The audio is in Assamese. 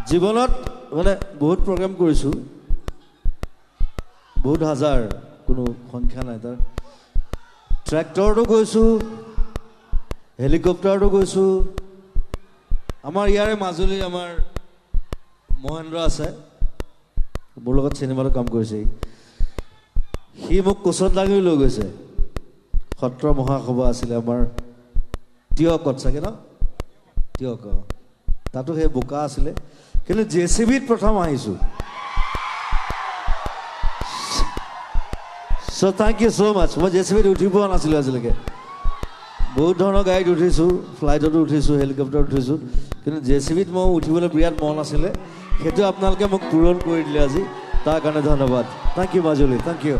জীৱনত মানে বহুত প্ৰগ্ৰাম কৰিছোঁ, বহুত হাজাৰ, কোনো সংখ্যা নাই তাৰ। ট্ৰেক্টৰতো গৈছোঁ, হেলিকপ্টাৰতো গৈছোঁ। আমাৰ ইয়াৰে মাজুলীৰ আমাৰ মহেন্দ্ৰ আছে, মোৰ লগত চিনেমাতো কাম কৰিছে। সি মোক কোচত দাঙি লৈ গৈছে। সত্ৰ মহাসভা আছিলে আমাৰ তিয়কত চাগে ন, তিয়ক, তাতো সেই বোকা আছিলে, কিন্তু JCBত প্ৰথম আহিছোঁ। চ' থেংক ইউ ছ' মাছ। মই JCBত উঠি পোৱা নাছিলোঁ আজিলৈকে। বহুত ধৰণৰ গাড়ীত উঠিছোঁ, ফ্লাইটতো উঠিছোঁ, হেলিকপ্টাৰত উঠিছোঁ, কিন্তু JCBত মই উঠিবলৈ বিৰাট মন আছিলে। সেইটো আপোনালোকে মোক পূৰণ কৰি দিলে আজি, তাৰ কাৰণে ধন্যবাদ। Thank you Majuli, thank U.